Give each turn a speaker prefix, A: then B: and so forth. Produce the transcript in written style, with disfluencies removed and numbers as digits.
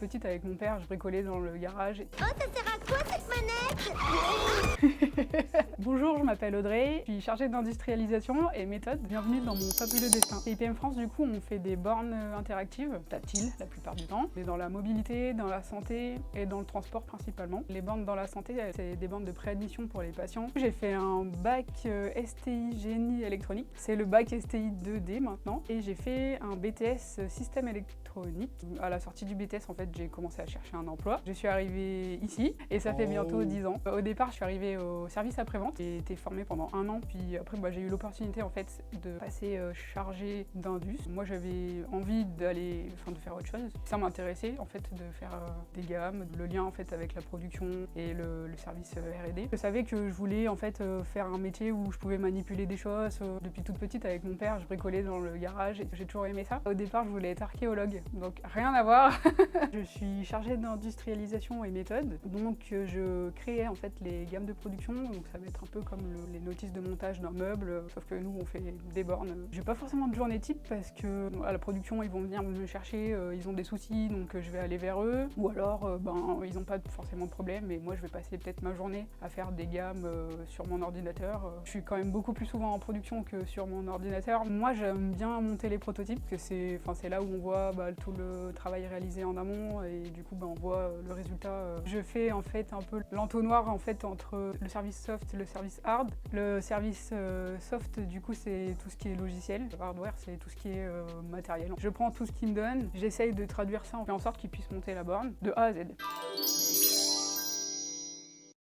A: petite avec mon père, je bricolais dans le garage.
B: Oh, ça sert à quoi cette manette?
A: Bonjour, je m'appelle Audrey, je suis chargée d'industrialisation et méthode. Bienvenue dans mon fabuleux destin. Chez IPM France, du coup, on fait des bornes interactives, tactiles la plupart du temps, mais dans la mobilité, dans la santé et dans le transport principalement. Les bornes dans la santé, c'est des bornes de préadmission pour les patients. J'ai fait un bac STI génie électronique, c'est le bac STI 2D maintenant, et j'ai fait un BTS système électronique. À la sortie du BTS, en fait, j'ai commencé à chercher un emploi. Je suis arrivée ici et ça fait bientôt 10 ans. Au départ, je suis arrivée au service après-vente. J'ai été formée pendant 1 an, puis après, j'ai eu l'opportunité en fait de passer chargée d'indus. Moi, j'avais envie de faire autre chose. Ça m'intéressait en fait de faire des gammes, le lien en fait avec la production et le service R&D. Je savais que je voulais en fait faire un métier où je pouvais manipuler des choses. Depuis toute petite, avec mon père, je bricolais dans le garage et j'ai toujours aimé ça. Au départ, je voulais être archéologue, donc rien à voir. Je suis chargée d'industrialisation et méthode, donc je créais en fait les gammes de production, donc ça va être un peu comme les notices de montage d'un meuble, sauf que nous on fait des bornes. J'ai pas forcément de journée type parce que à la production ils vont venir me chercher, ils ont des soucis donc je vais aller vers eux, ou alors ils ont pas forcément de problème mais moi je vais passer peut-être ma journée à faire des gammes sur mon ordinateur. Je suis quand même beaucoup plus souvent en production que sur mon ordinateur. Moi j'aime bien monter les prototypes, parce que c'est là où on voit tout le travail réalisé en amont et du coup on voit le résultat. Je fais en fait un peu l'entonnoir en fait entre le service soft et le service hard. Le service soft du coup c'est tout ce qui est logiciel, le hardware c'est tout ce qui est matériel. Je prends tout ce qu'ils me donnent, j'essaye de traduire ça, en fait en sorte qu'ils puissent monter la borne de A à Z.